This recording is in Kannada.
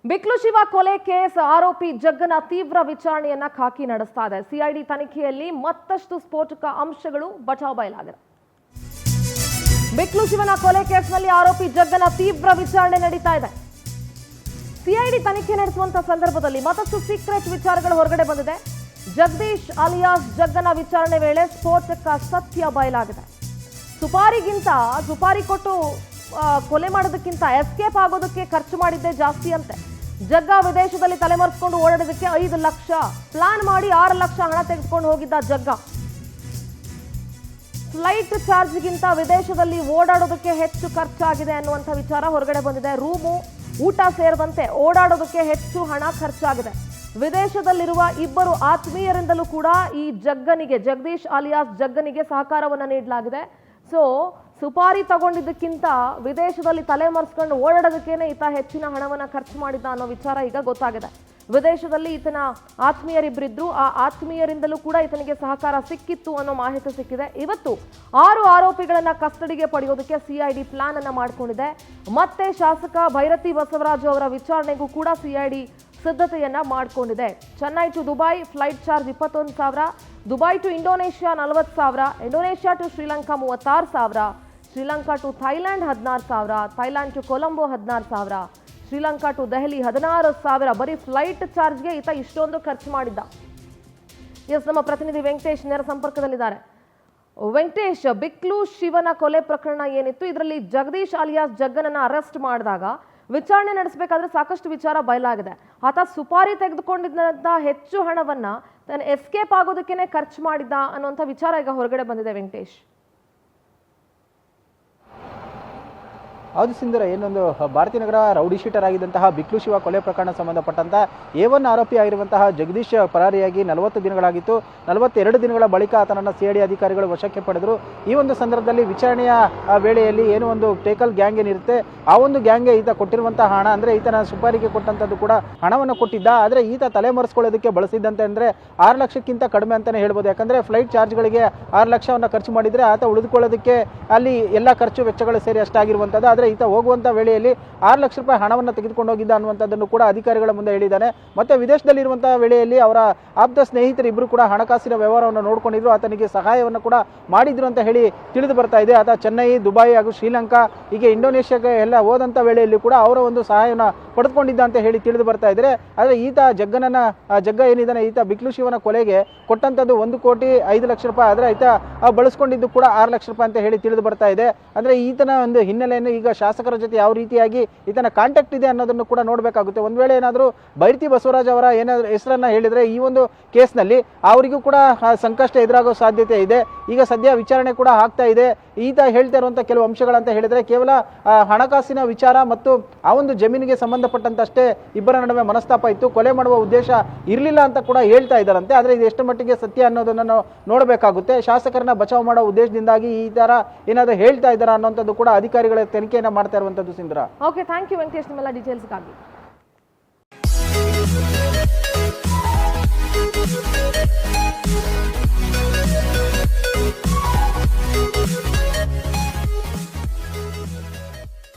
ಬಿಕ್ಲು ಶಿವ ಕೊಲೆ ಕೇಸ್ ಆರೋಪಿ ಜಗ್ಗನ ತೀವ್ರ ವಿಚಾರಣೆಯನ್ನ ಖಾಕಿ ನಡೆಸ್ತಾ ಇದೆ. ಸಿಐಡಿ ತನಿಖೆಯಲ್ಲಿ ಮತ್ತಷ್ಟು ಸ್ಫೋಟಕ ಅಂಶಗಳು ಬಚಾವ್ ಬಯಲಾಗಿದೆ. ಬಿಕ್ಲು ಶಿವನ ಕೊಲೆ ಕೇಸ್ನಲ್ಲಿ ಆರೋಪಿ ಜಗ್ಗನ ತೀವ್ರ ವಿಚಾರಣೆ ನಡೀತಾ ಇದೆ. ಸಿಐಡಿ ತನಿಖೆ ನಡೆಸುವಂತ ಸಂದರ್ಭದಲ್ಲಿ ಮತ್ತಷ್ಟು ಸೀಕ್ರೆಟ್ ವಿಚಾರಗಳು ಹೊರಗಡೆ ಬಂದಿದೆ. ಜಗದೀಶ್ ಅಲಿಯಾಸ್ ಜಗ್ಗನ ವಿಚಾರಣೆ ವೇಳೆ ಸ್ಫೋಟಕ ಸತ್ಯ ಬಯಲಾಗಿದೆ. ಸುಪಾರಿ ಕೊಟ್ಟು ಕೊಲೆ ಮಾಡೋದಕ್ಕಿಂತ ಎಸ್ಕೇಪ್ ಆಗೋದಕ್ಕೆ ಖರ್ಚು ಮಾಡಿದ್ದೆ ಜಾಸ್ತಿ ಅಂತೆ. ಜಗ್ಗ ವಿದೇಶದಲ್ಲಿ ತಲೆಮರೆಸಿಕೊಂಡು ಓಡಾಡೋದಕ್ಕೆ 5 ಲಕ್ಷ ಪ್ಲಾನ್ ಮಾಡಿ 6 ಲಕ್ಷ ಹಣ ತೆಗೆದುಕೊಂಡು ಹೋಗಿದ್ದ ಜಗ್ಗ. ಫ್ಲೈಟ್ ಚಾರ್ಜ್ಗಿಂತ ವಿದೇಶದಲ್ಲಿ ಓಡಾಡೋದಕ್ಕೆ ಹೆಚ್ಚು ಖರ್ಚಾಗಿದೆ ಅನ್ನುವಂಥ ವಿಚಾರ ಹೊರಗಡೆ ಬಂದಿದೆ. ರೂಮು ಊಟ ಸೇರಿದಂತೆ ಓಡಾಡೋದಕ್ಕೆ ಹೆಚ್ಚು ಹಣ ಖರ್ಚಾಗಿದೆ. ವಿದೇಶದಲ್ಲಿರುವ ಇಬ್ಬರು ಆತ್ಮೀಯರಿಂದಲೂ ಕೂಡ ಈ ಜಗದೀಶ್ ಅಲಿಯಾಸ್ ಜಗ್ಗನಿಗೆ ಸಹಕಾರವನ್ನು ನೀಡಲಾಗಿದೆ. ಸೊ ಸುಪಾರಿ ತಗೊಂಡಿದ್ದಕ್ಕಿಂತ ವಿದೇಶದಲ್ಲಿ ತಲೆಮರೆಸ್ಕೊಂಡು ಓಡಾಡೋದಕ್ಕೇನೆ ಈತ ಹೆಚ್ಚಿನ ಹಣವನ್ನು ಖರ್ಚು ಮಾಡಿದ್ದ ಅನ್ನೋ ವಿಚಾರ ಈಗ ಗೊತ್ತಾಗಿದೆ. ವಿದೇಶದಲ್ಲಿ ಈತನ ಆತ್ಮೀಯರಿಬ್ಬರಿದ್ರು, ಆ ಆತ್ಮೀಯರಿಂದಲೂ ಕೂಡ ಈತನಿಗೆ ಸಹಕಾರ ಸಿಕ್ಕಿತ್ತು ಅನ್ನೋ ಮಾಹಿತಿ ಸಿಕ್ಕಿದೆ. ಇವತ್ತು 6 ಆರೋಪಿಗಳನ್ನ ಕಸ್ಟಡಿಗೆ ಪಡೆಯೋದಕ್ಕೆ ಸಿಐಡಿ ಪ್ಲಾನ್ ಅನ್ನ ಮಾಡಿಕೊಂಡಿದೆ. ಮತ್ತೆ ಶಾಸಕ ಭೈರತಿ ಬಸವರಾಜು ಅವರ ವಿಚಾರಣೆಗೂ ಕೂಡ ಸಿಐಡಿ ಸಿದ್ಧತೆಯನ್ನ ಮಾಡಿಕೊಂಡಿದೆ. Chennai to Dubai flight charge 21,000, Dubai to Indonesia 40,000, Indonesia to Sri Lanka 36,000, Sri Lanka to Thailand 16,000, Thailand to Colombo 16,000, Sri Lanka to Delhi 16,000. ಬರೀ ಫ್ಲೈಟ್ ಚಾರ್ಜ್ಗೆ ಈತ ಇಷ್ಟೊಂದು ಖರ್ಚು ಮಾಡಿದ್ದ. ಎಸ್, ನಮ್ಮ ಪ್ರತಿನಿಧಿ ವೆಂಕಟೇಶ್ ನೇರ ಸಂಪರ್ಕದಲ್ಲಿದ್ದಾರೆ. ವೆಂಕಟೇಶ್, ಬಿಕ್ಲು ಶಿವನ ಕೊಲೆ ಪ್ರಕರಣ ಏನಿತ್ತು, ಇದರಲ್ಲಿ ಜಗದೀಶ್ ಅಲಿಯಾಸ್ ಜಗ್ಗನನ್ನ ಅರೆಸ್ಟ್ ಮಾಡಿದಾಗ ವಿಚಾರಣೆ ನಡೆಸಬೇಕಾದ್ರೆ ಸಾಕಷ್ಟು ವಿಚಾರ ಬಯಲಾಗಿದೆ. ಆತ ಸುಪಾರಿ ತೆಗೆದುಕೊಂಡಿದ್ದಂತ ಹೆಚ್ಚು ಹಣವನ್ನ ತನ್ನ ಎಸ್ಕೇಪ್ ಆಗೋದಕ್ಕೇನೆ ಖರ್ಚು ಮಾಡಿದ್ದ ಅನ್ನುವಂಥ ವಿಚಾರ ಈಗ ಹೊರಗಡೆ ಬಂದಿದೆ. ವೆಂಕಟೇಶ್, ಹೌದು ಸಿಂಧೂರ, ಏನೊಂದು ಭಾರತೀಯ ನಗರ ರೌಡಿ ಶೀಟರ್ ಆಗಿದ್ದಂತಹ ಬಿಕ್ಲು ಶಿವ ಕೊಲೆ ಪ್ರಕರಣ ಸಂಬಂಧಪಟ್ಟಂತ A1 ಆರೋಪಿ ಆಗಿರುವಂತಹ ಜಗದೀಶ್ ಪರಾರಿಯಾಗಿ 40 ದಿನಗಳಾಗಿತ್ತು. 42 ದಿನಗಳ ಬಳಿಕ ಆತನನ್ನು ಸಿಐಡಿ ಅಧಿಕಾರಿಗಳು ವಶಕ್ಕೆ ಪಡೆದರು. ಈ ಒಂದು ಸಂದರ್ಭದಲ್ಲಿ ವಿಚಾರಣೆಯ ವೇಳೆಯಲ್ಲಿ ಏನು ಒಂದು ಟೇಕಲ್ ಗ್ಯಾಂಗ್ ಏನಿರುತ್ತೆ, ಆ ಒಂದು ಗ್ಯಾಂಗ್ಗೆ ಈತ ಕೊಟ್ಟಿರುವಂತಹ ಹಣ ಅಂದ್ರೆ ಈತನ ಸುಪಾರಿಗೆ ಕೊಟ್ಟಂತದ್ದು ಕೂಡ ಹಣವನ್ನು ಕೊಟ್ಟಿದ್ದ. ಆದರೆ ಈತ ತಲೆಮರೆಸ್ಕೊಳ್ಳೋದಕ್ಕೆ ಬಳಸಿದ್ದಂತೆ ಅಂದ್ರೆ 6 ಲಕ್ಷಕ್ಕಿಂತ ಕಡಿಮೆ ಅಂತಾನೆ ಹೇಳ್ಬೋದು. ಯಾಕಂದ್ರೆ ಫ್ಲೈಟ್ ಚಾರ್ಜ್ಗಳಿಗೆ 6 ಲಕ್ಷವನ್ನು ಖರ್ಚು ಮಾಡಿದ್ರೆ ಆತ ಉಳಿದುಕೊಳ್ಳೋದಕ್ಕೆ ಅಲ್ಲಿ ಎಲ್ಲ ಖರ್ಚು ವೆಚ್ಚಗಳು ಸೇರಿ ಅಷ್ಟಾಗಿರುವಂಥದ್ದು. ಆದರೆ ಈತ ಹೋಗುವಂತ ವೇಳೆಯಲ್ಲಿ 6 ಲಕ್ಷ ರೂಪಾಯಿ ಹಣವನ್ನು ತೆಗೆದುಕೊಂಡು ಹೋಗಿದ್ದ ಅನ್ನುವಂಥದ್ದನ್ನು ಕೂಡ ಅಧಿಕಾರಿಗಳ ಮುಂದೆ ಹೇಳಿದ್ದಾನೆ. ಮತ್ತೆ ವಿದೇಶದಲ್ಲಿರುವಂತಹ ವೇಳೆಯಲ್ಲಿ ಅವರ ಆಪ್ತ ಸ್ನೇಹಿತರು ಇಬ್ಬರು ಕೂಡ ಹಣಕಾಸಿನ ವ್ಯವಹಾರವನ್ನು ನೋಡ್ಕೊಂಡಿದ್ರು, ಆತನಿಗೆ ಸಹಾಯವನ್ನು ಕೂಡ ಮಾಡಿದ್ರು ಅಂತ ಹೇಳಿ ತಿಳಿದು ಬರ್ತಾ ಇದೆ. ಆತ ಚೆನ್ನೈ, ದುಬೈ ಹಾಗೂ ಶ್ರೀಲಂಕಾ ಹೀಗೆ ಇಂಡೋನೇಷ್ಯಾಗೆ ಎಲ್ಲ ಹೋದಂತ ವೇಳೆಯಲ್ಲಿ ಕೂಡ ಅವರ ಒಂದು ಸಹಾಯವನ್ನು ಪಡೆದುಕೊಂಡಿದ್ದ ಅಂತ ಹೇಳಿ ತಿಳಿದು ಬರ್ತಾ ಇದ್ರೆ. ಆದರೆ ಈತ ಜಗ್ಗ ಏನಿದ್ದಾನೆ, ಈತ ಬಿಕ್ಲು ಶಿವನ ಕೊಲೆಗೆ ಕೊಟ್ಟಂತದ್ದು 1,05,00,000 ರೂಪಾಯಿ. ಆದರೆ ಈತ ಬಳಸ್ಕೊಂಡಿದ್ದು ಕೂಡ 6 ಲಕ್ಷ ರೂಪಾಯಿ ಅಂತ ಹೇಳಿ ತಿಳಿದು ಬರ್ತಾ ಇದೆ. ಅಂದ್ರೆ ಈತನ ಒಂದು ಹಿನ್ನೆಲೆಯನ್ನು ಈಗ ಶಾಸಕರ ಜೊತೆ ಯಾವ ರೀತಿಯಾಗಿ ಈತನ ಕಾಂಟ್ಯಾಕ್ಟ್ ಇದೆ ಅನ್ನೋದನ್ನು ಕೂಡ ನೋಡಬೇಕಾಗುತ್ತೆ. ಒಂದ್ ವೇಳೆ ಏನಾದರೂ ಭೈರತಿ ಬಸವರಾಜ್ ಅವರ ಏನಾದರೂ ಹೆಸರನ್ನ ಹೇಳಿದ್ರೆ ಈ ಒಂದು ಕೇಸ್ನಲ್ಲಿ ಅವರಿಗೂ ಕೂಡ ಸಂಕಷ್ಟ ಎದುರಾಗೋ ಸಾಧ್ಯತೆ ಇದೆ. ಈಗ ಸದ್ಯ ವಿಚಾರಣೆ ಕೂಡ ಆಗ್ತಾ ಇದೆ. ಈತ ಹೇಳ್ತಾ ಇರುವಂತಹ ಕೆಲವು ಅಂಶಗಳಂತ ಹೇಳಿದ್ರೆ ಕೇವಲ ಹಣಕಾಸಿನ ವಿಚಾರ ಮತ್ತು ಆ ಒಂದು ಜಮೀನಿಗೆ ಸಂಬಂಧಪಟ್ಟಂತಷ್ಟೇ ಇಬ್ಬರ ನಡುವೆ ಮನಸ್ತಾಪ ಇತ್ತು, ಕೊಲೆ ಮಾಡುವ ಉದ್ದೇಶ ಇರಲಿಲ್ಲ ಅಂತ ಕೂಡ ಹೇಳ್ತಾ ಇದ್ದಾರಂತೆ. ಆದ್ರೆ ಇದು ಎಷ್ಟು ಮಟ್ಟಿಗೆ ಸತ್ಯ ಅನ್ನೋದನ್ನ ನಾವು ನೋಡಬೇಕಾಗುತ್ತೆ. ಶಾಸಕರನ್ನ ಬಚಾವ್ ಮಾಡೋ ಉದ್ದೇಶದಿಂದಾಗಿ ಈ ತರ ಏನಾದರೂ ಹೇಳ್ತಾ ಇದ್ದಾರಾ ಅನ್ನೋಂಥದ್ದು ಕೂಡ ಅಧಿಕಾರಿಗಳ ತನಿಖೆಯನ್ನ ಮಾಡ್ತಾ ಇರುವಂತದ್ದು. ಸಿಂಧೂರ, ಓಕೆ, ಥ್ಯಾಂಕ್ ಯು ವೆಂಕಟೇಶ್, ನಿಮ್ಮೆಲ್ಲ ಡೀಟೇಲ್ಸ್ಗಾಗಿ.